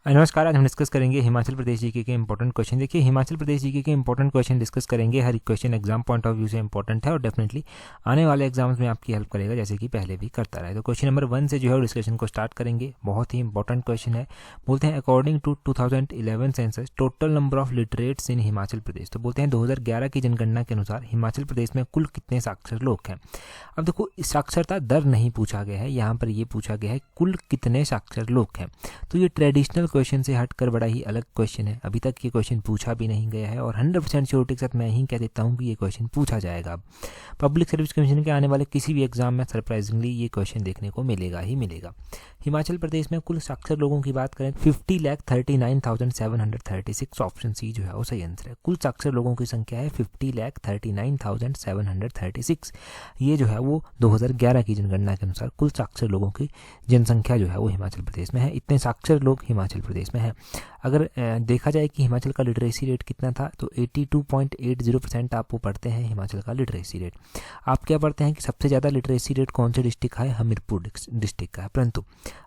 नमस्कार। आज हम डिस्कस करेंगे हिमाचल प्रदेश जीके के इंपॉर्टेंट क्वेश्चन। देखिए, हिमाचल प्रदेश जीके के इंपॉर्टेंट क्वेश्चन डिस्कस करेंगे। हर एक question exam point of view से इंपॉर्टेंट है और डेफिनेटली आने वाले एग्जाम्स में आपकी हेल्प करेगा, जैसे कि पहले भी करता रहा है। तो क्वेश्चन नंबर 1 से जो है डिस्कशन को स्टार्ट करेंगे। बहुत ही इंपॉर्टेंट क्वेश्चन है। बोलते हैं according to 2011 census total number of literates in Himachal Pradesh. तो बोलते हैं 2011 की जनगणना के अनुसार हिमाचल प्रदेश में कुल कितने साक्षर लोग हैं। अब देखो, साक्षरता दर नहीं पूछा गया है, यहाँ पर ये पूछा गया है कुल कितने साक्षर लोग हैं। तो ये ट्रेडिशनल क्वेश्चन से हटकर बड़ा ही अलग क्वेश्चन है। अभी तक ये क्वेश्चन पूछा भी नहीं गया है और 100% श्योरिटी के साथ मैं ही कह देता हूँ कि ये क्वेश्चन पूछा जाएगा। अब पब्लिक सर्विस कमीशन के आने वाले किसी भी एग्जाम में सरप्राइजिंगली ये क्वेश्चन देखने को मिलेगा ही मिलेगा। हिमाचल प्रदेश में कुल साक्षर लोगों की बात करें 50,39,736। ऑप्शन सी जो है वो सही आंसर है। कुल साक्षर लोगों की संख्या है 50,39,736। ये जो है वो 2011 की जनगणना के अनुसार कुल साक्षर लोगों की जनसंख्या जो है वो हिमाचल प्रदेश में है। इतने साक्षर लोग हिमाचल प्रदेश में हैं। अगर देखा जाए कि हिमाचल का लिटरेसी रेट कितना था, तो 82.80% आप वो पढ़ते हैं हिमाचल का लिटरेसी रेट। आप क्या पढ़ते हैं कि सबसे ज़्यादा लिटरेसी रेट कौन से डिस्ट्रिक्ट का है? हमीरपुर डिस्ट्रिक्ट का है। परंतु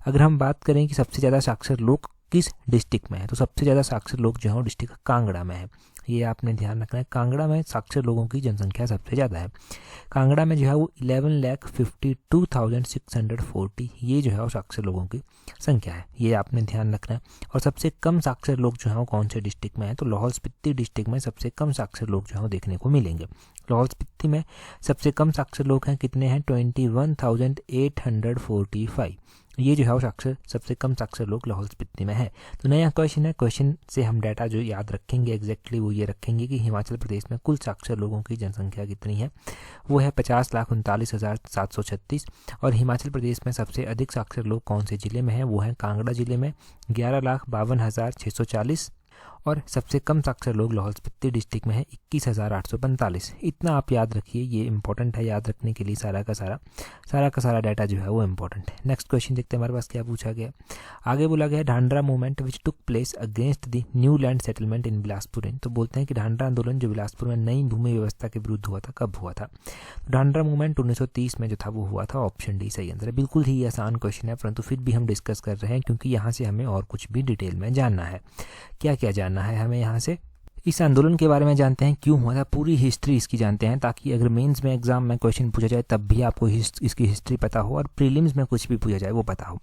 अगर हम बात करें कि सबसे ज़्यादा साक्षर लोग किस डिस्ट्रिक्ट में है, तो सबसे ज़्यादा साक्षर लोग जो है वो डिस्ट्रिक्ट कांगड़ा में है। ये आपने ध्यान रखना है। कांगड़ा में साक्षर लोगों की जनसंख्या सबसे ज़्यादा है। कांगड़ा में जो है वो 11,52,640 ये जो है वो साक्षर लोगों की संख्या है। ये आपने ध्यान रखना है। और सबसे कम साक्षर लोग जो हैं वो कौन से डिस्ट्रिक्ट में है, तो लाहौल स्पीति डिस्ट्रिक्ट में सबसे कम साक्षर लोग जो है वो देखने को मिलेंगे। लाहौल स्पीति में सबसे कम साक्षर लोग हैं, कितने हैं? 21,845। ये जो है वो साक्षर सबसे कम साक्षर लोग लाहौल स्पीति में है। तो नया क्वेश्चन है। क्वेश्चन से हम डाटा जो याद रखेंगे एग्जैक्टली वो ये रखेंगे कि हिमाचल प्रदेश में कुल साक्षर लोगों की जनसंख्या कितनी है। वो है 50,39,736। और हिमाचल प्रदेश में सबसे अधिक साक्षर लोग कौन से ज़िले में हैं? वो हैं कांगड़ा ज़िले में 11,52,640। और सबसे कम साक्षर लोग लाहौल स्पीति डिस्ट्रिक्ट में है 21,845। इतना आप याद रखिए, ये इंपॉर्टेंट है याद रखने के लिए। सारा का सारा डाटा जो है वो इंपॉर्टेंट है। नेक्स्ट क्वेश्चन देखते हैं हमारे पास क्या पूछा गया। आगे बोला गया Dhandra movement which took place against the new land settlement in Bilaspur in. तो बोलते हैं कि ढांडरा आंदोलन जो बिलासपुर में नई भूमि व्यवस्था के विरुद्ध हुआ था, कब हुआ था? ढांडरा मूवमेंट 1930 में जो था वो हुआ था। ऑप्शन डी सही आंसर है। बिल्कुल ही आसान क्वेश्चन है, परंतु फिर भी हम डिस्कस कर रहे हैं क्योंकि यहाँ से हमें और कुछ भी डिटेल में जानना है। क्या क्या जानना है हमें यहाँ से? इस आंदोलन के बारे में जानते हैं, क्यों हुआ था, पूरी हिस्ट्री इसकी जानते हैं, ताकि अगर मेंस में एग्जाम में क्वेश्चन पूछा जाए तब भी आपको इसकी हिस्ट्री पता हो और प्रीलिम्स में कुछ भी पूछा जाए वो पता हो।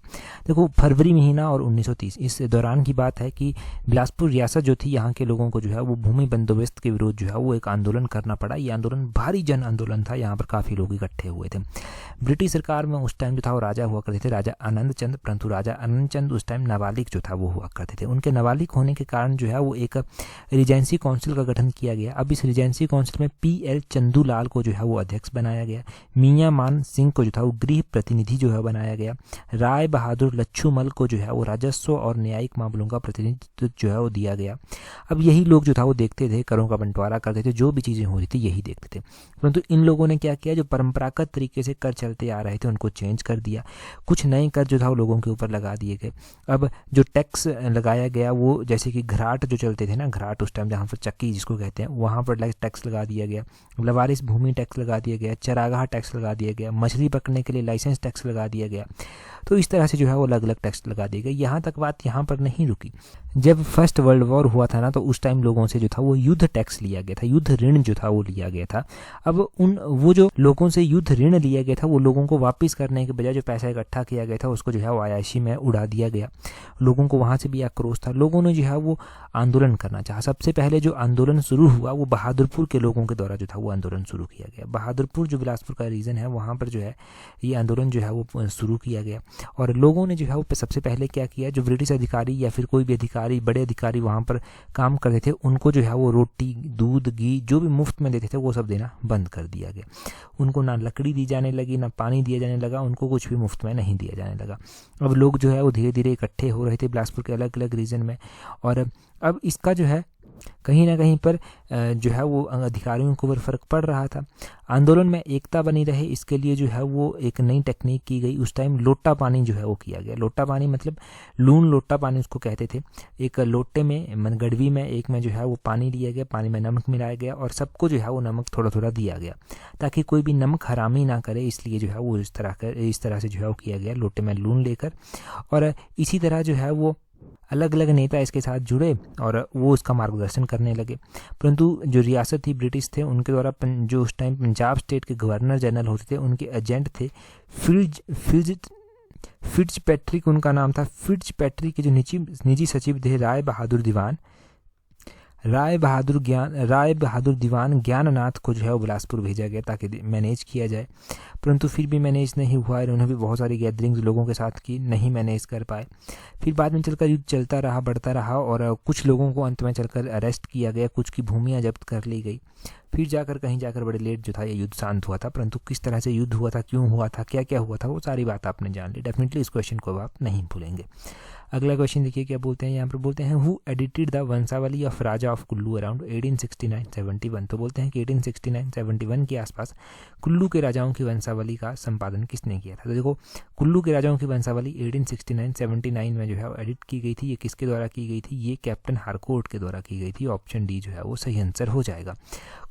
देखो, फरवरी महीना और 1930 इस दौरान की बात है कि बिलासपुर रियासत जो थी, यहाँ के लोगों को जो है वो भूमि बंदोबस्त के विरुद्ध जो है वो एक आंदोलन करना पड़ा। ये आंदोलन भारी जन आंदोलन था। यहाँ पर काफ़ी लोग इकट्ठे हुए थे। ब्रिटिश सरकार में उस टाइम जो था वो राजा हुआ करते थे, राजा आनंद चंद। परंतु राजा आनंद चंद उस टाइम नाबालिग जो था वो हुआ करते थे। उनके नाबालिग होने के कारण जो है वो एक रीजेंसी काउंसिल का गठन किया गया। अब इस रीजेंसी काउंसिल में PL चंदूलाल को जो है वो अध्यक्ष बनाया गया। मियां मान सिंह को जो था वो गृह प्रतिनिधि जो है बनाया गया। राय बहादुर लच्छूमल को जो है वो राजस्व और न्यायिक मामलों का प्रतिनिधित्व जो है वो दिया गया। अब यही लोग जो था वो देखते थे, करों का बंटवारा करते थे, जो भी चीज़ें हो रही थी यही देखते थे। परंतु इन लोगों ने क्या किया, जो परंपरागत तरीके से कर चलते आ रहे थे उनको चेंज कर दिया। कुछ नए कर जो था वो लोगों के ऊपर लगा दिए गए। अब जो टैक्स लगाया गया वो, जैसे कि घराट जो चलते थे ना, घराट उस टाइम जहाँ पर चक्की जिसको कहते हैं, वहाँ पर टैक्स लगा दिया गया। लवारिस भूमि टैक्स लगा दिया गया। चरागाह टैक्स लगा दिया गया। मछली पकड़ने के लिए लाइसेंस टैक्स लगा दिया गया। तो इस तरह से जो है वो अलग अलग टैक्स लगा दिए गए। यहाँ तक बात यहाँ पर नहीं रुकी। जब फर्स्ट वर्ल्ड वॉर हुआ था ना, तो उस टाइम लोगों से जो था वो युद्ध टैक्स लिया गया था, युद्ध ऋण जो था वो लिया गया था। अब वो जो लोगों से युद्ध ऋण लिया गया था वो लोगों को वापस करने के बजाय जो पैसा इकट्ठा किया गया था उसको जो है वो आयाशी में उड़ा दिया गया। लोगों को वहाँ से भी आक्रोश था। लोगों ने जो है वो आंदोलन करना चाहा। सबसे पहले जो आंदोलन शुरू हुआ वो बहादुरपुर के लोगों के द्वारा जो था वो आंदोलन शुरू किया गया। बहादुरपुर जो बिलासपुर का रीजन है, वहाँ पर जो है ये आंदोलन जो है वो शुरू किया गया। और लोगों ने जो है वो सबसे पहले क्या किया, जो ब्रिटिश अधिकारी या फिर कोई भी अधिकारी, बड़े अधिकारी वहाँ पर काम करते थे, उनको जो है वो रोटी, दूध, घी जो भी मुफ्त में देते थे वो सब देना बंद कर दिया गया। उनको ना लकड़ी दी जाने लगी, ना पानी दिया जाने लगा, उनको कुछ भी मुफ्त में नहीं दिया जाने लगा। अब लोग जो है वो धीरे धीरे इकट्ठे हो रहे थे बिलासपुर के अलग अलग रीजन में। और अब इसका जो है कहीं ना कहीं पर जो है वो अधिकारियों को ऊपर फर्क पड़ रहा था। आंदोलन में एकता बनी रहे, इसके लिए जो है वो एक नई टेक्निक की गई। उस टाइम लोटा पानी जो है वो किया गया। लोटा पानी मतलब लून लोटा पानी उसको कहते थे। एक लोटे में, गड़वी में, एक में जो है वो पानी लिया गया, पानी में नमक मिलाया गया और सबको जो है वो नमक थोड़ा थोड़ा दिया गया ताकि कोई भी नमक हरामी ना करे। इसलिए जो है वो इस तरह से जो है वो किया गया, लोटे में लून लेकर। और इसी तरह जो है वो अलग अलग नेता इसके साथ जुड़े और वो उसका मार्गदर्शन करने लगे। परंतु जो रियासत थी ब्रिटिश थे, उनके द्वारा जो उस टाइम पंजाब स्टेट के गवर्नर जनरल होते थे, उनके एजेंट थे फिट्जपैट्रिक उनका नाम था। फिट्जपैट्रिक के जो निजी सचिव थे राय बहादुर दीवान ज्ञाननाथ को जो है वो बिलासपुर भेजा गया ताकि मैनेज किया जाए, परंतु फिर भी मैनेज नहीं हुआ। इन्होंने भी बहुत सारी गैदरिंग्स लोगों के साथ की, नहीं मैनेज कर पाए। फिर बाद में चलकर युद्ध चलता रहा, बढ़ता रहा और कुछ लोगों को अंत में चलकर अरेस्ट किया गया, कुछ की भूमियाँ जब्त कर ली गई। फिर कहीं जाकर बड़े लेट जो था ये युद्ध शांत हुआ था, परंतु किस तरह से युद्ध हुआ था, क्यों हुआ था, क्या क्या हुआ था, वो सारी बात आपने जान ली। डेफिनेटली इस क्वेश्चन को आप नहीं भूलेंगे। अगला क्वेश्चन देखिए क्या बोलते हैं, यहाँ पर बोलते हैं हु एडिटेड द वंशावली of Raja of Kullu around 1869-71। तो बोलते हैं कि 1869-71 के आसपास कुल्लू के राजाओं की वंशावली का संपादन किसने किया था। तो देखो, कुल्लू के राजाओं की वंशावली 1869-79 में जो है वो एडिट की गई थी। ये किसके द्वारा की गई थी, ये कैप्टन हारकोर्ट के द्वारा की गई थी। ऑप्शन डी जो है वो सही आंसर हो जाएगा।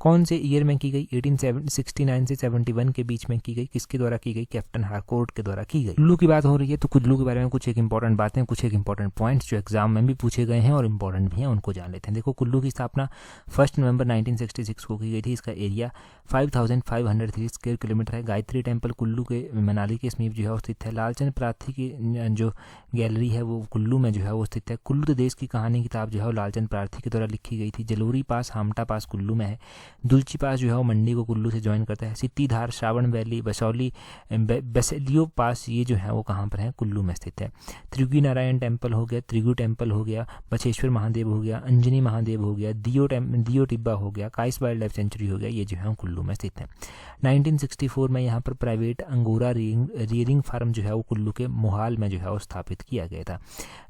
कौन से ईयर में की गई, 1869 से 71 के बीच में की गई, किसके द्वारा की गई, कैप्टन हारकोर्ट के द्वारा की गई। कुल्लू की बात हो रही है तो कुल्लू के बारे में कुछ एक इंपॉर्टेंट बातें, कुछ एक इंपॉर्टेंट पॉइंट्स जो एग्जाम में भी पूछे गए हैं और इंपॉर्टेंट भी हैं, उनको जान लेते हैं। देखो, कुल्लू की स्थापना 1 नवंबर 1966 को की गई थी। इसका एरिया 5503 स्क्वायर किलोमीटर है। गायत्री टेम्पल कुल्लू के मनाली के समीप जो है स्थित है। लालचंद प्रार्थी की जो गैलरी है वो कुल्लू में जो है वो स्थित है। कुल्लू देश की कहानी किताब जो है वो लालचंद प्रार्थी के द्वारा लिखी गई थी। जलोरी पास, हामटा पास कुल्लू में है। दुलची पास जो है वो मंडी को कुल्लू से ज्वाइन करता है। सिट्टीधार, श्रावण वैली, बसौली, बेसेलियो पास ये जो है वो कहाँ पर है, कुल्लू में स्थित है। त्रिगु नारायण टेम्पल हो गया, त्रिगु टेम्पल हो गया, बछेश्वर महादेव हो गया, अंजनी महादेव हो गया, दियो टिब्बा हो गया, काइस वाइल्ड लाइफ सेंचुरी हो गया, ये जो है कुल्लू में स्थित है। 1964 में यहाँ पर प्राइवेट अंगोरा रियरिंग फार्म जो है वो कुल्लू के मोहाल में जो है वो स्थापित किया गया था।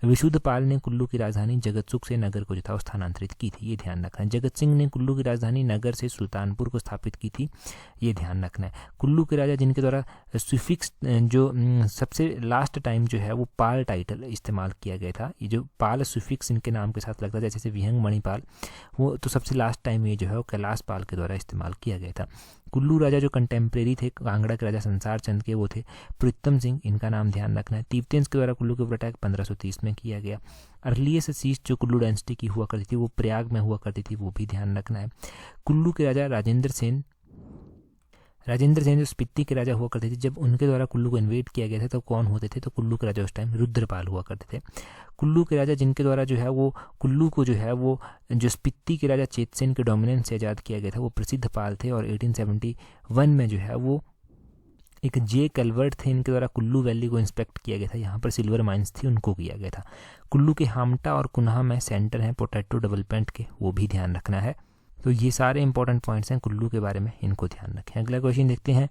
विशुद्ध पाल ने कुल्लू की राजधानी जगतसुख से नगर को जो था वो स्थानांतरित की थी, ये ध्यान रखना है। जगत सिंह ने कुल्लू की राजधानी नगर से सुल्तानपुर को स्थापित की थी, ये ध्यान रखना है। कुल्लू के राजा जिनके द्वारा सुफिक्स जो सबसे लास्ट टाइम जो है वो पाल टाइटल इस्तेमाल किया गया था, ये जो पाल सुफिक्स इनके नाम के साथ लगता है जैसे विहंग मणिपाल, वो तो सबसे लास्ट टाइम ये जो है वो कैलाश पाल के द्वारा इस्तेमाल किया गया था। कुल्लू राजा जो कंटेम्प्रेरी थे कांगड़ा के राजा संसार चंद के, वो थे प्रीतम सिंह, इनका नाम ध्यान रखना है। तीर्थेंस के द्वारा कुल्लू के ऊपर अटैक 1530 में किया गया। अर्लिएस्ट सीट जो कुल्लू डायनेस्टी की हुआ करती थी वो प्रयाग में हुआ करती थी, वो भी ध्यान रखना है। कुल्लू के राजा राजेंद्र सेन जो स्पीति के राजा हुआ करते थे, जब उनके द्वारा कुल्लू को इन्वेड किया गया था तो कौन होते थे, तो कुल्लू के राजा उस टाइम रुद्रपाल हुआ करते थे। कुल्लू के राजा जिनके द्वारा जो है वो कुल्लू को जो है वो जो स्पीति के राजा चेतसेन के डोमिनेंस से आज़ाद किया गया था, वो प्रसिद्ध पाल थे। और 1871 में जो है वो एक जे कलवर्ट थे, इनके द्वारा कुल्लू वैली को इंस्पेक्ट किया गया था, यहाँ पर सिल्वर माइंस थी, उनको किया गया था। कुल्लू के हामटा और कुन्हा में सेंटर हैं पोटैटो डेवलपमेंट के, वो भी ध्यान रखना है। तो ये सारे इंपॉर्टेंट पॉइंट्स हैं कुल्लू के बारे में, इनको ध्यान रखें। अगला क्वेश्चन देखते हैं।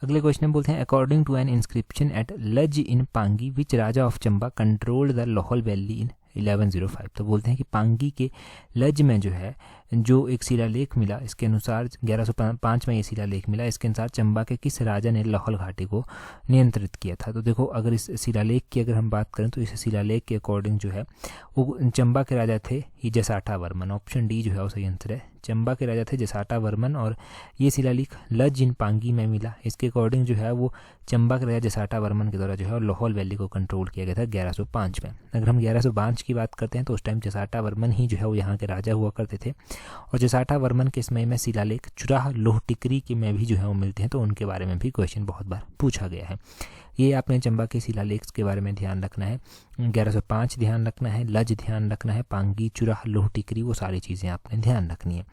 अगले क्वेश्चन में बोलते हैं according to an inscription at Luj in Pangi which Raja of Chamba controlled the Lahaul valley in 1105। तो बोलते हैं कि पांगी के लज में जो है जो एक शिलालेख मिला, इसके अनुसार 1105 में ये शिलालेख मिला, इसके अनुसार चंबा के किस राजा ने लाहौल घाटी को नियंत्रित किया था। तो देखो, अगर इस शिलालेख की अगर हम बात करें तो इस शिलालेख के अकॉर्डिंग जो है वो चंबा के राजा थे ही जसाटा वर्मन। ऑप्शन डी जो है वो सही आंसर है, चंबा के राजा थे जसाटा वर्मन। और ये शिलालेख लज इन पांगी में मिला, इसके अकॉर्डिंग जो है वो चंबा के राजा जसाटा वर्मन के द्वारा जो है लाहौल वैली को कंट्रोल किया गया था 1105 में। अगर हम 1105 की बात करते हैं तो उस टाइम जसाटा वर्मन ही जो है वो यहाँ के राजा हुआ करते थे। और जसाटा वर्मन के समय में शिलालेख चुराह लोह टिकरी के में भी जो है वो मिलते हैं, तो उनके बारे में भी क्वेश्चन बहुत बार पूछा गया है। ये आपने चंबा के शिलालेख के बारे में ध्यान रखना है। 1105 ध्यान रखना है, लज ध्यान रखना है, पांगी, चुराह, लोह टिकरी, वो सारी चीज़ें आपने ध्यान रखनी है।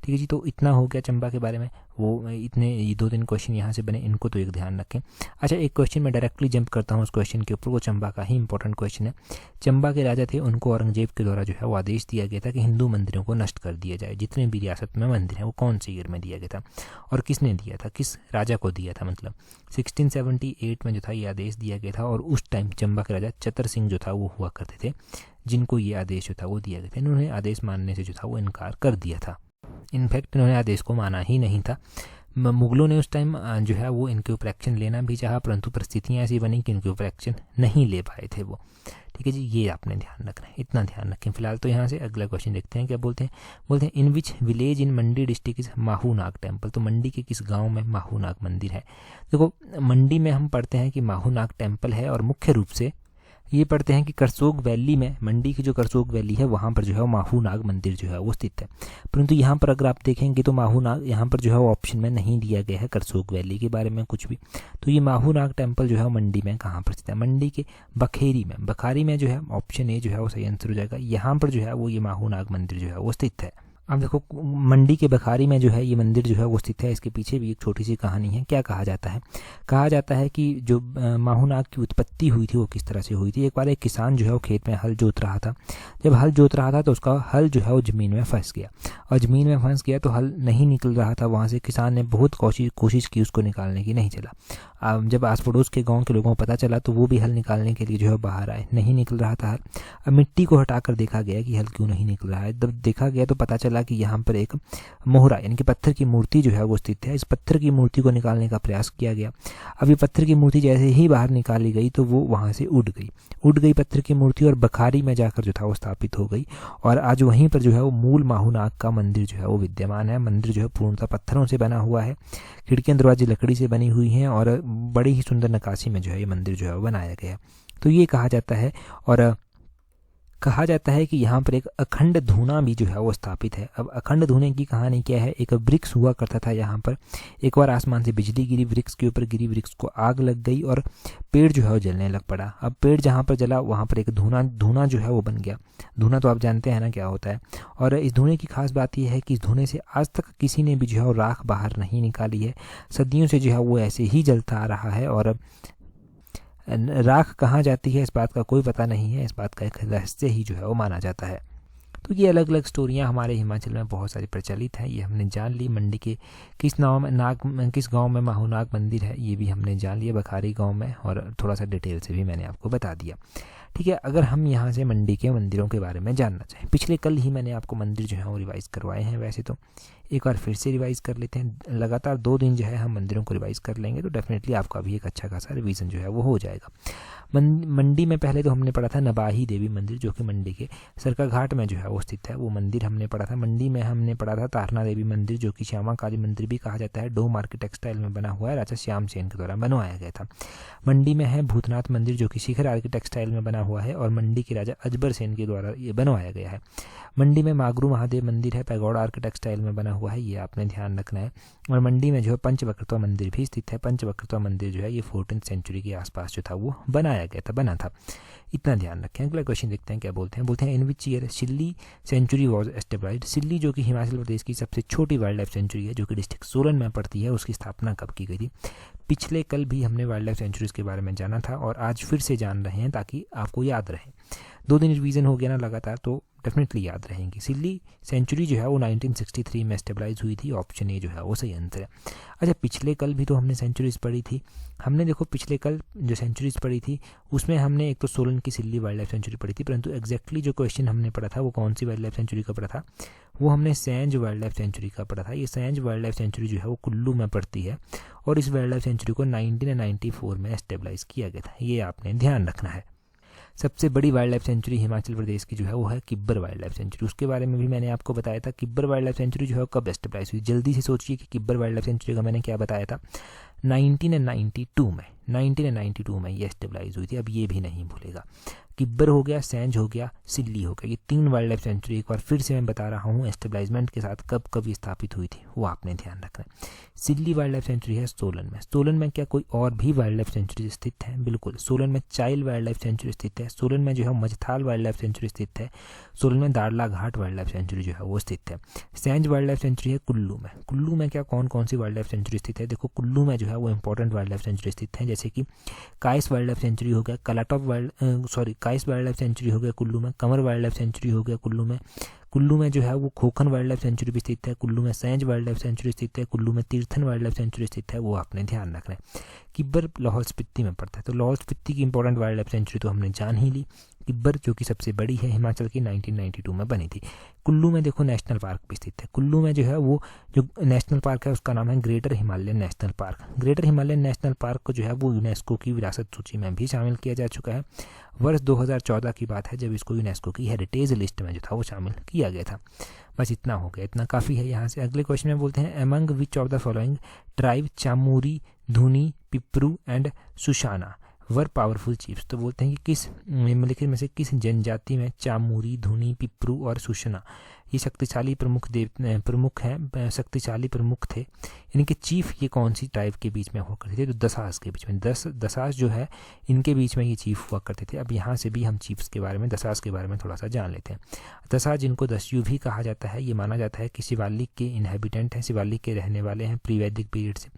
ठीक है जी, तो इतना हो गया चंबा के बारे में। वो इतने 2-3 क्वेश्चन यहाँ से बने, इनको तो एक ध्यान रखें। अच्छा, एक क्वेश्चन मैं डायरेक्टली जंप करता हूँ उस क्वेश्चन के ऊपर, वो चंबा का ही इंपॉर्टेंट क्वेश्चन है। चंबा के राजा थे, उनको औरंगजेब के द्वारा जो है वो आदेश दिया गया था कि हिंदू मंदिरों को नष्ट कर दिया जाए। जितने भी रियासत में मंदिर हैं वो कौन से ईयर में दिया गया था और किसने दिया था, किस राजा को दिया था, मतलब 1678 में जो था ये आदेश दिया गया था। और उस टाइम चंबा के राजा चतर सिंह जो था वो हुआ करते थे, जिनको ये आदेश जो था वो दिया गया था। इन्होंने आदेश मानने से जो था वो इनकार कर दिया था। इनफैक्ट इन्होंने आदेश को माना ही नहीं था। मुगलों ने उस टाइम जो है वो इनके ऊपर एक्शन लेना भी चाहा, परंतु परिस्थितियाँ ऐसी बनी कि इनके ऊपर एक्शन नहीं ले पाए थे वो। ठीक है जी, ये आपने ध्यान रखना है, इतना ध्यान रखें फिलहाल। तो यहाँ से अगला क्वेश्चन देखते हैं क्या बोलते हैं in which village in Mandi district is Mahunag temple. तो मंडी के किस गांव में माहूनाग मंदिर है। देखो, मंडी में हम पढ़ते हैं कि माहूनाग टेम्पल है और मुख्य रूप से ये पढ़ते हैं कि करसोग वैली में, मंडी की जो करसोग वैली है वहाँ पर जो है माहू नाग मंदिर जो है वो स्थित है। परंतु यहाँ पर अगर आप देखेंगे तो माहू नाग यहाँ पर जो है वो ऑप्शन में नहीं दिया गया है करसोग वैली के बारे में कुछ भी। तो ये माहू नाग टेम्पल जो है मंडी में कहाँ पर स्थित है? मंडी के बखेरी में, बखारी में जो है ऑप्शन ए जो है वो सही आंसर हो जाएगा। यहाँ पर जो है वो ये माहू नाग मंदिर जो है वो स्थित है। अब देखो मंडी के बखारी में जो है ये मंदिर जो है वो स्थित है। इसके पीछे भी एक छोटी सी कहानी है। क्या कहा जाता है? कहा जाता है कि जो माहू नाग की उत्पत्ति हुई थी वो किस तरह से हुई थी। एक बार एक किसान जो है वो खेत में हल जोत रहा था। जब हल जोत रहा था तो उसका हल जो है वो ज़मीन में फंस गया, और ज़मीन में फंस गया तो हल नहीं निकल रहा था वहाँ से। किसान ने बहुत कोशिश की उसको निकालने की, नहीं चला। जब आस पड़ोस के गाँव के लोगों को पता चला तो वो भी हल निकालने के लिए जो है बाहर आए, नहीं निकल रहा था हल। अब मिट्टी को हटाकर देखा गया कि हल क्यों नहीं निकल रहा है। जब देखा गया तो पता चला कि यहाँ पर एक मोहरा यानी कि पत्थर की मूर्ति जो है वो स्थित है। इस पत्थर की मूर्ति को निकालने का प्रयास किया गया। अब ये पत्थर की मूर्ति जैसे ही बाहर निकाली गई तो वो वहाँ से उड़ गई पत्थर की मूर्ति, और बखारी में जाकर जो था वो स्थापित हो गई। और आज वहीं पर जो है वो मूल माहू नाग का मंदिर जो है वो विद्यमान है। मंदिर जो है पूर्णतः पत्थरों से बना हुआ है, खिड़कियाँ दरवाजे लकड़ी से बनी हुई हैं, और बड़ी ही सुंदर नक्काशी में जो है ये मंदिर जो है वो बनाया गया है। तो ये कहा जाता है, और कहा जाता है कि यहाँ पर एक अखंड धूना भी जो है वो स्थापित है। अब अखंड धूने की कहानी क्या है? एक वृक्ष हुआ करता था यहाँ पर। एक बार आसमान से बिजली गिरी, वृक्ष के ऊपर गिरी, वृक्ष को आग लग गई और पेड़ जो है वो जलने लग पड़ा। अब पेड़ जहाँ पर जला वहाँ पर एक धूना जो है वो बन गया। धूना तो आप जानते हैं ना क्या होता है। और इस धुएं की खास बात यह है कि इस धुएं से आज तक किसी ने भी जो है वो राख बाहर नहीं निकाली है। सदियों से जो है वो ऐसे ही जलता आ रहा है, और राख कहाँ जाती है इस बात का कोई पता नहीं है। इस बात का एक रहस्य ही जो है वो माना जाता है। तो ये अलग अलग स्टोरियाँ हमारे हिमाचल में बहुत सारी प्रचलित हैं। ये हमने जान ली। मंडी के किस गांव में माहू नाग मंदिर है ये भी हमने जान लिया, बखारी गांव में, और थोड़ा सा डिटेल से भी मैंने आपको बता दिया। ठीक है, अगर हम यहाँ से मंडी के मंदिरों के बारे में जानना चाहें, पिछले कल ही मैंने आपको मंदिर जो है वो रिवाइज़ करवाए हैं। वैसे तो एक बार फिर से रिवाइज़ कर लेते हैं। लगातार 2 दिन जो है हम मंदिरों को रिवाइज़ कर लेंगे तो डेफिनेटली आपका भी एक अच्छा खासा रिवीजन जो है वो हो जाएगा। मंडी में पहले तो हमने पढ़ा था नबाही देवी मंदिर, जो कि मंडी के सरका घाट में जो है वो स्थित है, वो मंदिर हमने पढ़ा था। मंडी में हमने पढ़ा था तारना देवी मंदिर, जो कि श्यामा काली मंदिर भी कहा जाता है। डोम आर्किटेक्ट में बना हुआ है, राजा श्याम सेन के द्वारा बनवाया गया था। मंडी में है भूतनाथ मंदिर, जो कि शिखर आर्किटेक्ट में बना हुआ है और मंडी के राजा अजबर सेन के द्वारा ये बनवाया गया है। मंडी में मागरू महादेव मंदिर है, पैगोड़ा आर्किटेक्ट में बना हुआ है, ये आपने ध्यान रखना है। और मंडी में जो है पंचवक्रत्वा मंदिर भी स्थित है। पंचवक्रत्वा मंदिर जो है ये 14th सेंचुरी के आसपास जो था वो बना था। इतना ध्यान रखें। अगला क्वेश्चन देखते हैं क्या बोलते हैं। In which year Silli sanctuary was established. Silli जो कि हिमाचल प्रदेश की सबसे छोटी वाइल्ड लाइफ सेंचुरी है, जो कि डिस्ट्रिक्ट सोलन में पड़ती है, उसकी स्थापना कब की गई थी? पिछले कल भी हमने वाइल्ड लाइफ सेंचुरीज के बारे में जाना था और आज फिर से जान रहे हैं ताकि आपको याद रहे। 2 दिन रिवीजन हो गया ना लगातार, तो डेफिनेटली याद रहेंगी। सिल्ली सेंचुरी जो है वो 1963 में स्टेबलाइज हुई थी। ऑप्शन ए जो है वो सही आंसर है। अच्छा, पिछले कल भी तो हमने सेंचुरीज पढ़ी थी। हमने देखो पिछले कल जो सेंचुरीज पढ़ी थी उसमें हमने एक तो सोलन की सिल्ली वाइल्ड लाइफ सेंचुरी पढ़ी थी, परंतु एग्जैक्टली जो क्वेश्चन हमने पढ़ा था वो कौन सी वाइल्ड लाइफ सेंचुरी का पढ़ा था? वो हमने सैंज वाइल्ड लाइफ सेंचुरी का पढ़ा था। ये सैंज वाइल्ड लाइफ सेंचुरी जो है वो कुल्लू में पड़ती है और इस वाइल्ड लाइफ सेंचुरी को 1994 में स्टेबलाइज किया गया था। ये आपने ध्यान रखना है। सबसे बड़ी wild life sanctuary Himachal Pradesh की जो है वो है किब्बर वाइल्ड लाइफ सेंचुरी। उसके बारे में भी मैंने आपको बताया था। किब्बर वाइल्ड लाइफ सेंचुरी जो है कब एस्टेब्लाइज हुई? जल्दी से सोचिए कि किब्बर वाइल्ड लाइफ सेंचुरी का मैंने क्या बताया था। 1992 में ये एस्टेब्लाइज हुई थी। अब ये भी नहीं भूलेगा। किब्बर हो गया, सैंज हो गया, सिल्ली हो गया, ये 3 वाइल्ड लाइफ सेंचुरी एक बार फिर से मैं बता रहा हूँ एस्टेब्लाइजमेंट के साथ कब कब ये स्थापित हुई थी वो आपने ध्यान रखना है। सिल्ली वाइल्ड लाइफ सेंचुरी है सोलन में। सोलन में क्या कोई और भी वाइल्ड लाइफ सेंचुरी स्थित है? बिल्कुल, सोलन में चाइल वाइल्ड लाइफ सेंचुरी स्थित है। सोलन में जो है मझथाल वाइल्ड लाइफ सेंचुरी स्थित है। सोलन में दाड़ला घाट वाइल्ड लाइफ सेंचुरी जो है वो स्थित है। सैंज वाइल्ड लाइफ सेंचुरी है कुल्लू में। कुल्लू में क्या कौन कौन सी वाइल्ड लाइफ सेंचुरी स्थित है? देखो कुल्लू में जो है वो इंपॉर्टेंट वाइल्ड लाइफ सेंचुरी स्थित है, जैसे कि काइस वाइल्ड लाइफ सेंचुरी हो गया, काइस वाइल्ड लाइफ सेंचुरी हो गया कुल्लू में, कंवर वाइल्ड लाइफ सेंचुरी हो गया कुल्लू में। कुल्लू में जो है वो खोखन वाइल्ड लाइफ सेंचुरी भी स्थित है। कुल्लू में सैंज वाइल्ड लाइफ सेंचुरी स्थित है। कुल्लू में तीर्थन वाइल्ड लाइफ सेंचुरी स्थित है, वो आपने ध्यान रखना है। किब्बर लाहौल स्पीति में पड़ता है, तो लाहौल स्पीति की इंपॉर्टेंट वाइल्ड लाइफ सेंचुरी तो हमने जान ही ली। किब्बर जो कि सबसे बड़ी है हिमाचल की, 1992 में बनी थी। कुल्लू में देखो नेशनल पार्क भी स्थित है। कुल्लू में जो है वो जो नेशनल पार्क है उसका नाम है greater Himalayan national park. Greater Himalayan national park को जो है वो यूनेस्को की विरासत सूची में भी शामिल किया जा चुका है। वर्ष 2014 की बात है जब इसको यूनेस्को की हेरिटेज लिस्ट में जो था वो शामिल किया गया था। बस इतना हो गया, इतना काफ़ी है। यहाँ से अगले क्वेश्चन में बोलते हैं among which of the following tribe Chamuri, Dhuni, Pipru and Sushana were powerful chiefs. तो बोलते हैं कि किस निम्नलिखित में से किस जनजाति में चामूरी, धुनी, पिपरू और सुषना ये शक्तिशाली प्रमुख हैं, शक्तिशाली प्रमुख थे। इनके चीफ ये कौन सी ट्राइब के बीच में हुआ करते थे? तो दसास के बीच में। दसास जो है इनके बीच में ये चीफ हुआ करते थे। अब यहाँ से भी हम चीफ्स के बारे में, दसास के बारे में थोड़ा सा जान लेते हैं। दसास जिनको दस्यु भी कहा जाता है, ये माना जाता है कि शिवालिक के इनहेबिटेंट हैं, शिवालिक के रहने वाले हैं प्री वैदिक पीरियड से।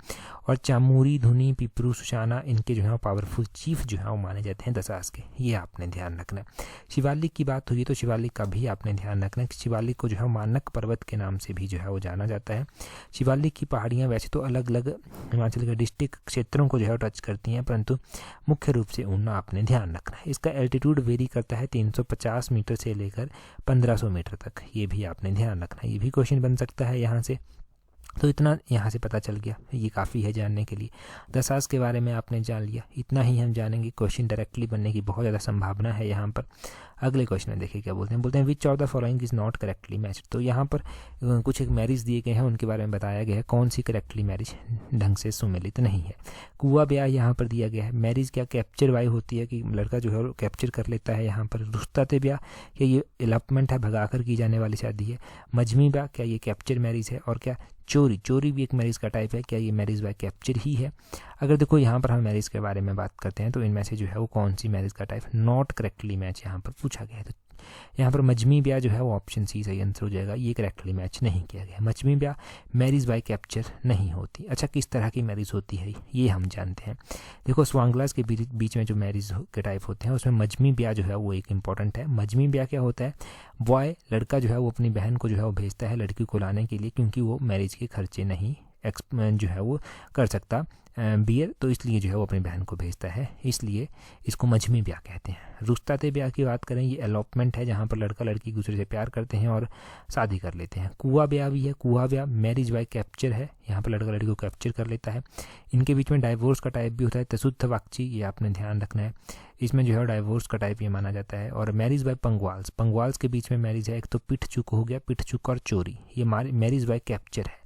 और चामूरी, धुनी, पिपरू, सुषाना इनके जो है पावरफुल चीफ जो है वो माने जाते हैं दसास के। ये आपने ध्यान रखना है। शिवालिक की बात हुई तो शिवालिक का भी आपने ध्यान रखना है कि शिवालिक को जो है मानक पर्वत के नाम से भी जो है वो जाना जाता है। शिवालिक की पहाड़ियाँ वैसे तो अलग अलग हिमाचल के डिस्ट्रिक्ट क्षेत्रों को जो है टच करती हैं, परंतु मुख्य रूप से उनका आपने ध्यान रखना है। इसका एल्टीट्यूड वेरी करता है 350 मीटर से लेकर 1500 मीटर तक। ये भी आपने ध्यान रखना है। ये भी क्वेश्चन बन सकता है यहाँ से। तो इतना यहाँ से पता चल गया, ये काफ़ी है जानने के लिए। दसास के बारे में आपने जान लिया, इतना ही हम जानेंगे। क्वेश्चन डायरेक्टली बनने की बहुत ज़्यादा संभावना है यहाँ पर। अगले क्वेश्चन में देखिए क्या बोलते हैं विच of the following is not correctly matched. तो यहाँ पर कुछ एक मैरिज दिए गए हैं, उनके बारे में बताया गया है कौन सी करेक्टली मैरिज ढंग से सुमेलित नहीं है। कुआ ब्याह यहाँ पर दिया गया है। मैरिज क्या कैप्चर वाई होती है कि लड़का जो है वो कैप्चर कर लेता है। यहाँ पर रुस्ताते ब्याह क्या ये एलॉपमेंट है, भगाकर की जाने वाली शादी है। मजमी ब्याह क्या ये कैप्चर मैरिज है। और क्या चोरी भी एक मैरिज का टाइप है, क्या ये मैरिज बाय कैप्चर ही है। अगर देखो यहाँ पर हम मैरिज के बारे में बात करते हैं तो इनमें से जो है वो कौन सी मैरिज का टाइप नॉट करेक्टली मैच यहाँ पर पूछा गया है। तो यहाँ पर मजमी ब्याह जो है वो ऑप्शन सी सही आंसर हो जाएगा। ये करेक्टली मैच नहीं किया गया। मजमी ब्याह मैरिज बाय कैप्चर नहीं होती। अच्छा, किस तरह की मैरिज होती है ये हम जानते हैं। देखो स्वांगलास के बीच में जो मैरिज के टाइप होते हैं उसमें मजमी ब्याह जो है वो एक इंपॉर्टेंट है। मजमी ब्याह क्या होता है? बॉय लड़का जो है वो अपनी बहन को जो है वो भेजता है लड़की को लाने के लिए, क्योंकि वो मैरिज के खर्चे नहीं जो है वो कर सकता बियर, तो इसलिए जो है वो अपनी बहन को भेजता है, इसलिए इसको मजमी ब्याह कहते हैं। रुस्ताते ब्याह की बात करें, ये एलॉपमेंट है जहाँ पर लड़का लड़की एक दूसरे से प्यार करते हैं और शादी कर लेते हैं। कुआ ब्याह भी है। कुआ ब्याह मैरिज बाय कैप्चर है, यहाँ पर लड़का लड़की को कैप्चर कर लेता है। इनके बीच में डाइवोर्स का टाइप भी होता है। तसुत्थ वाक्ची, ये आपने ध्यान रखना है, इसमें जो है डाइवोर्स का टाइप ये माना जाता है। और मैरिज बाय पंगवाल्स के बीच में मैरिज है। एक तो पिठ चुक हो गया, पिठ चुक और चोरी, ये मैरिज बाय कैप्चर है।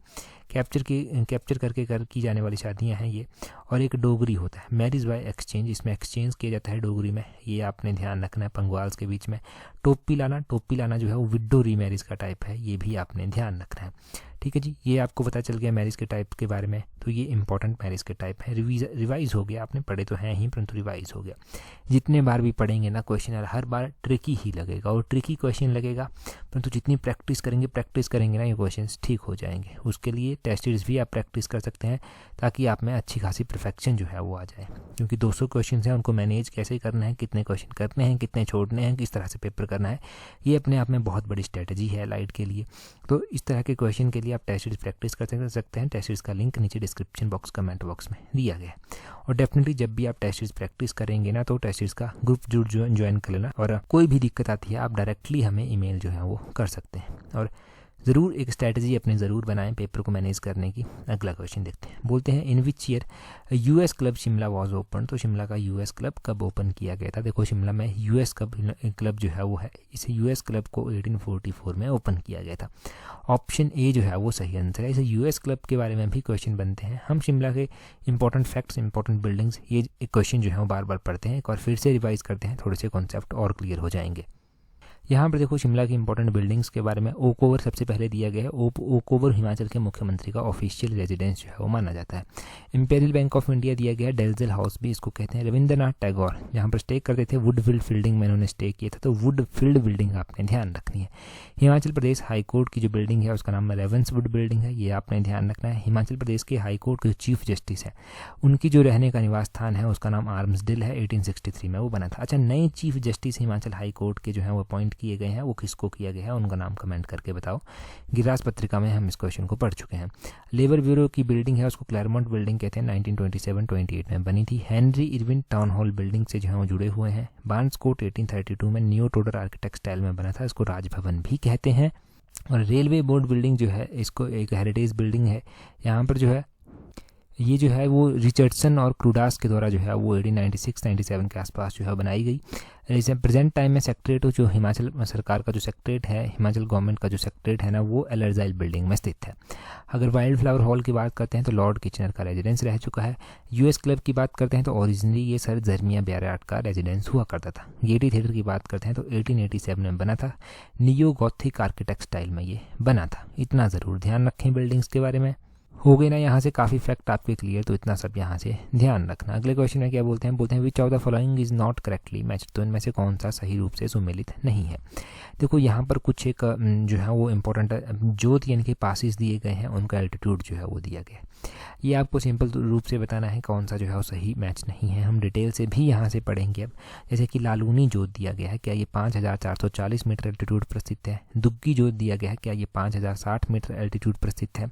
कैप्चर करके की जाने वाली शादियां हैं ये। और एक डोगरी होता है मैरिज बाय एक्सचेंज, इसमें एक्सचेंज किया जाता है डोगरी में, ये आपने ध्यान रखना है पंगवाल्स के बीच में। टोपी लाना जो है वो विडो रीमैरिज का टाइप है, ये भी आपने ध्यान रखना है। ठीक है जी, ये आपको पता चल गया मैरिज के टाइप के बारे में। तो ये इंपॉर्टेंट मैरिज के टाइप है। रिवाइज हो गया, आपने पढ़े तो हैं ही परंतु रिवाइज हो गया। जितने बार भी पढ़ेंगे ना क्वेश्चन हर बार ट्रिकी ही लगेगा, और ट्रिकी क्वेश्चन लगेगा, परंतु जितनी प्रैक्टिस करेंगे ना ये क्वेश्चन ठीक हो जाएंगे। उसके लिए टेस्ट सीरीज भी आप प्रैक्टिस कर सकते हैं ताकि आप में अच्छी खासी परफेक्शन जो है वो आ जाए। क्योंकि 200 क्वेश्चन हैं, उनको मैनेज कैसे करना है, कितने क्वेश्चन करने हैं, कितने छोड़ने हैं, किस तरह से पेपर करना है, ये अपने आप में बहुत बड़ी स्ट्रेटजी है लाइट के लिए। तो इस तरह के क्वेश्चन के लिए आप टेस्ट सीरीज प्रैक्टिस कर सकते हैं। टेस्ट सीरीज का लिंक नीचे डिस्क्रिप्शन बॉक्स कमेंट बॉक्स में दिया गया है। और डेफिनेटली जब भी आप टेस्ट सीरीज प्रैक्टिस करेंगे ना तो टेस्ट सीरीज का ग्रुप ज्वाइन कर लेना। और कोई भी दिक्कत आती है आप डायरेक्टली हमें ईमेल जो है वो कर सकते हैं। और ज़रूर एक स्ट्रैटेजी अपने ज़रूर बनाएं पेपर को मैनेज करने की। अगला क्वेश्चन देखते हैं। बोलते हैं in which year US club Shimla was open. तो शिमला का यूएस क्लब कब ओपन किया गया था? देखो शिमला में यूएस क्लब जो है वो है, इसे यूएस क्लब को 1844 में ओपन किया गया था। ऑप्शन ए जो है वो सही आंसर है। इसे यूएस क्लब के बारे में भी क्वेश्चन बनते हैं। हम शिमला के इंपॉर्टेंट फैक्ट्स, इंपॉर्टेंट बिल्डिंग्स, ये क्वेश्चन जो है वो बार बार पढ़ते हैं, एक बार फिर से रिवाइज करते हैं, थोड़े से कॉन्सेप्ट और क्लियर हो जाएंगे। यहाँ पर देखो शिमला की इंपॉर्टेंट बिल्डिंग्स के बारे में ओक ओवर सबसे पहले दिया गया है। ओक ओवर हिमाचल के मुख्यमंत्री का ऑफिशियल रेजिडेंस जो है वो माना जाता है। इंपीरियल बैंक ऑफ इंडिया दिया गया है। डेल्जल हाउस भी इसको कहते हैं। रविंद्रनाथ टैगोर जहाँ पर स्टे करते थे वुडफील्ड बिल्डिंग में इन्होंने स्टे किया था, तो वुडफील्ड बिल्डिंग आपने ध्यान रखनी है। हिमाचल प्रदेश हाई कोर्ट की जो बिल्डिंग है उसका नाम रेवंसवुड बिल्डिंग है, ये आपने ध्यान रखना है। हिमाचल प्रदेश के हाई कोर्ट के जो चीफ जस्टिस है उनकी जो रहने का निवास स्थान है उसका नाम आर्म्सडिल है, 1863 में वो बना था। अच्छा, नए chief justice Himachal high court के जो है वो अपॉइंट किए गए हैं, वो किसको किया गया है उनका नाम कमेंट करके बताओ। गिलास पत्रिका में हम इस क्वेश्चन को पढ़ चुके हैं। लेबर ब्यूरो की बिल्डिंग है उसको क्लैरमोंट बिल्डिंग कहते हैं, 1927-28 में बनी थी। Henry Irwin town hall building से जो है वो जुड़े हुए हैं। बार्न्स कोर्ट 1832 में नियो टोडर आर्किटेक्ट स्टाइल में बना था, इसको राजभवन भी कहते हैं। और रेलवे बोर्ड बिल्डिंग जो है इसको एक हेरिटेज बिल्डिंग है। यहाँ पर जो है ये जो है वो रिचर्डसन और क्रूडास के द्वारा जो है वो 1896-97 के आसपास जो है बनाई गई। प्रेजेंट टाइम में सेक्रेटरीट जो हिमाचल सरकार का जो सेक्रेटरीट है, हिमाचल गवर्नमेंट का जो सेक्रेटरीट है ना, वो एलर्जाइल बिल्डिंग में स्थित है। अगर वाइल्ड फ्लावर हॉल की बात करते हैं तो लॉर्ड किचनर का रेजिडेंस रह चुका है। यूएस क्लब की बात करते हैं तो ओरिजिनली ये सर जर्मिया बैराट का रेजिडेंस हुआ करता था। गेटी थिएटर की बात करते हैं तो 1887 में बना था। नियो गॉथिक आर्किटेक्ट स्टाइल में ये बना था। इतना ज़रूर ध्यान रखें बिल्डिंग्स के बारे में। हो गई ना यहाँ से काफ़ी फैक्ट आपके क्लियर, तो इतना सब यहाँ से ध्यान रखना। अगले क्वेश्चन में क्या बोलते हैं विच of the following is not correctly matched, तो इनमें से कौन सा सही रूप से सुमेलित नहीं है। देखो यहाँ पर कुछ एक जो है वो इंपॉर्टेंट ज्योत यानी कि पासिस दिए गए हैं, उनका एल्टीट्यूड जो है वो दिया गया है। ये आपको सिंपल रूप से बताना है कौन सा जो है वो सही मैच नहीं है। हम डिटेल से भी यहाँ से पढ़ेंगे अब। जैसे कि लालूनी जोत दिया गया है, क्या ये 5440 मीटर एल्टीट्यूड पर स्थित है। दुग्गी जोत दिया गया है, क्या ये 5060 मीटर एल्टीट्यूड पर स्थित है।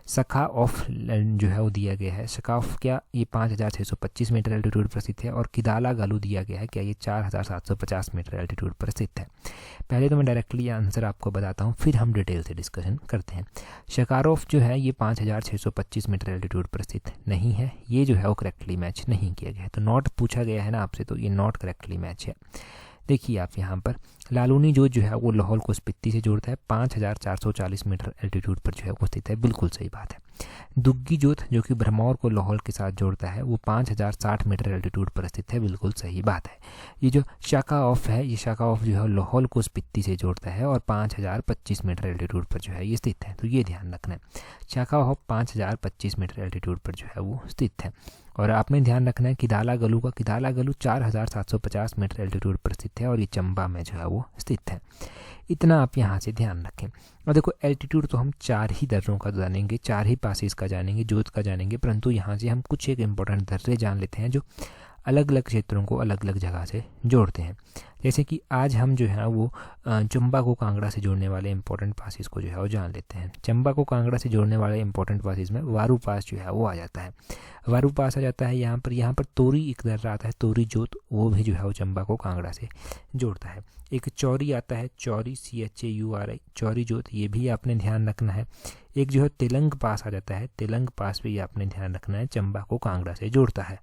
सखा ऑफ जो है वो दिया गया है, सखा ऑफ क्या ये 5625 मीटर एल्टीट्यूड पर स्थित है। और किदाला गालू दिया गया है, क्या ये 4750 मीटर एल्टीट्यूड पर स्थित है। पहले तो मैं डायरेक्टली आंसर आपको बताता हूँ, फिर हम डिटेल से डिस्कशन करते हैं। शकारोफ जो है ये 5625 मीटर एल्टीट्यूड पर स्थित नहीं है, ये जो है वो करेक्टली मैच नहीं किया गया है। तो नॉट पूछा गया है ना आपसे, तो ये नॉट करेक्टली मैच है। देखिए आप यहाँ पर लालूनी जो है वो लाहौल को स्पीति से जोड़ता है, 5440 मीटर एल्टीट्यूड पर जो है वो स्थित है, बिल्कुल सही बात है। दुग्गी जोत जो कि भरमौर को लाहौल के साथ जोड़ता है, वो 5060 मीटर एल्टीट्यूड पर स्थित है, बिल्कुल सही बात है। ये जो शाखा ऑफ है, ये शाखा ऑफ जो है लाहौल को स्पीति से जोड़ता है और 5025 मीटर एल्टीट्यूड पर जो है ये स्थित है, तो ये ध्यान रखना है। शाखा ऑफ 5025 मीटर एल्टीट्यूड पर जो है वो स्थित है। और आपने ध्यान रखना है किदाला गलू का, किदाला गलू 4750 मीटर एल्टीट्यूड पर स्थित है और ये चंबा में जो है वो स्थित है। इतना आप यहाँ से ध्यान रखें। और देखो एल्टीट्यूड तो हम 4 ही दर्रों का जानेंगे, 4 ही पासिस का जानेंगे, जोत का जानेंगे, परंतु यहाँ से हम कुछ एक इंपॉर्टेंट दर्रे जान लेते हैं जो अलग अलग क्षेत्रों को अलग अलग जगह से जोड़ते हैं। जैसे कि आज हम जो है वो चंबा को कांगड़ा से जोड़ने वाले इंपॉर्टेंट पासिस को जो है वो जान लेते हैं। चंबा को कांगड़ा से जोड़ने वाले इंपॉर्टेंट पासिस में वारू पास जो है वो आ जाता है। वारू पास आ जाता है यहाँ पर तोरी एक दर्रा आता है, तोरी जोत, वो भी जो है वो चंबा को कांगड़ा से जोड़ता है। एक चौरी आता है, चौरी CHAURI, चौरी जोत, ये भी आपने ध्यान रखना है। एक जो है तेलंग पास आ जाता है, तेलंग पास भी आपने ध्यान रखना है, चंबा को कांगड़ा से जोड़ता है।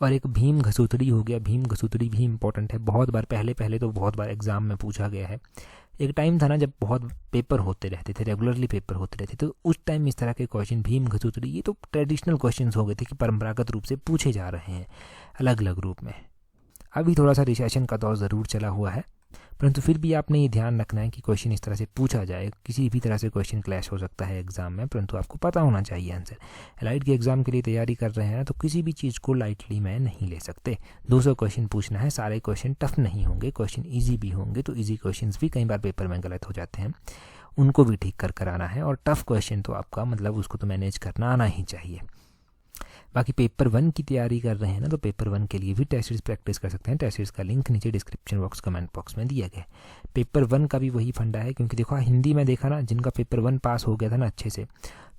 और एक भीम घसूतड़ी हो गया, भीम घसूतड़ी भी इंपॉर्टेंट है, बहुत बार पहले तो बहुत बार एग्जाम में पूछा गया है। एक टाइम था ना जब बहुत पेपर होते रहते थे, रेगुलरली पेपर होते रहते, तो उस टाइम इस तरह के क्वेश्चन भीम घसूतड़ी ये तो ट्रेडिशनल क्वेश्चंस हो गए थे कि परंपरागत रूप से पूछे जा रहे हैं अलग अलग रूप में। अभी थोड़ा सा रिसेशन का दौर ज़रूर चला हुआ है, परंतु फिर भी आपने ये ध्यान रखना है कि क्वेश्चन इस तरह से पूछा जाए, किसी भी तरह से क्वेश्चन क्लैश हो सकता है एग्जाम में, परंतु आपको पता होना चाहिए आंसर। एलाइड के एग्जाम के लिए तैयारी कर रहे हैं तो किसी भी चीज़ को लाइटली में नहीं ले सकते। 200 क्वेश्चन पूछना है, सारे क्वेश्चन टफ नहीं होंगे, क्वेश्चन ईजी भी होंगे, तो ईजी क्वेश्चन भी कई बार पेपर में गलत हो जाते हैं, उनको भी ठीक कर आना है। और टफ क्वेश्चन तो आपका मतलब उसको तो मैनेज करना आना ही चाहिए। बाकी पेपर 1 की तैयारी कर रहे हैं ना, तो पेपर 1 के लिए भी टेस्ट सीरीज प्रैक्टिस कर सकते हैं। टेस्ट सीरीज का लिंक नीचे डिस्क्रिप्शन बॉक्स कमेंट बॉक्स में दिया गया है। पेपर 1 का भी वही फंडा है, क्योंकि देखो हिंदी में देखा ना, जिनका पेपर 1 पास हो गया था ना अच्छे से,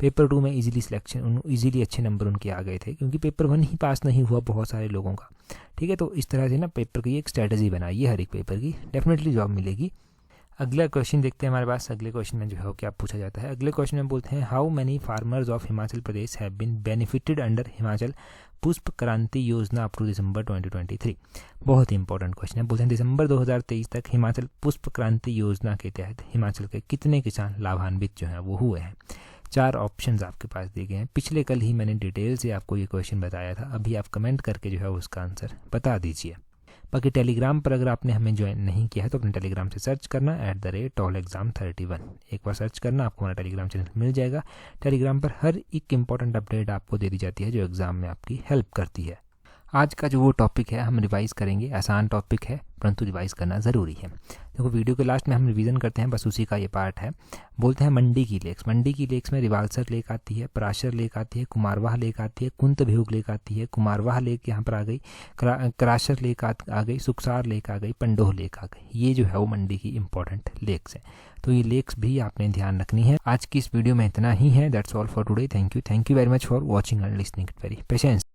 पेपर 2 में इजीली अच्छे नंबर उनके आ गए थे, क्योंकि पेपर 1 ही पास नहीं हुआ बहुत सारे लोगों का। ठीक है, तो इस तरह से ना पेपर की एक स्ट्रैटेजी बनाइए, हर एक पेपर की डेफिनेटली जॉब मिलेगी। अगला क्वेश्चन देखते हैं हमारे पास। अगले क्वेश्चन में जो है क्या पूछा जाता है, अगले क्वेश्चन में बोलते हैं how many farmers of Himachal Pradesh have been benefited under Himachal Pushp Kranti योजना अप टू दिसंबर 2023। बहुत ही इंपॉर्टेंट क्वेश्चन है। बोलते हैं दिसंबर 2023 तक हिमाचल पुष्प क्रांति योजना के तहत हिमाचल के कितने किसान लाभान्वित जो हैं वो हुए हैं। 4 ऑप्शंस आपके पास दिए गए हैं। पिछले कल ही मैंने डिटेल से आपको ये क्वेश्चन बताया था, अभी आप कमेंट करके जो है उसका आंसर बता दीजिए। बाकी टेलीग्राम पर अगर आपने हमें ज्वाइन नहीं किया है तो अपने टेलीग्राम से सर्च करना @tolexam31, एक बार सर्च करना, आपको हमारा टेलीग्राम चैनल मिल जाएगा। टेलीग्राम पर हर एक इंपॉर्टेंट अपडेट आपको दे दी जाती है जो एग्जाम में आपकी हेल्प करती है। आज का जो वो टॉपिक है हम रिवाइज़ करेंगे, आसान टॉपिक है परंतु रिवाइज़ करना ज़रूरी है। देखो वीडियो के लास्ट में हम रिवीजन करते हैं, बस उसी का ये पार्ट है। बोलते हैं मंडी की लेक्स। मंडी की लेक्स में रिवाल्सर लेक आती है, पराशर लेक आती है, कुमारवाह लेक आती है, कुंतभ्यूग लेक आती है, कुमारवाह लेक यहाँ पर आ गई, कराशर लेक आ गई, सुखसार लेक आ गई, पंडोह लेक आ गई। ये जो है वो मंडी की इंपॉर्टेंट लेक्स है, तो ये लेक्स भी आपने ध्यान रखनी है। आज की इस वीडियो में इतना ही है। That's all for today. Thank you very much for watching and listening. Very patience.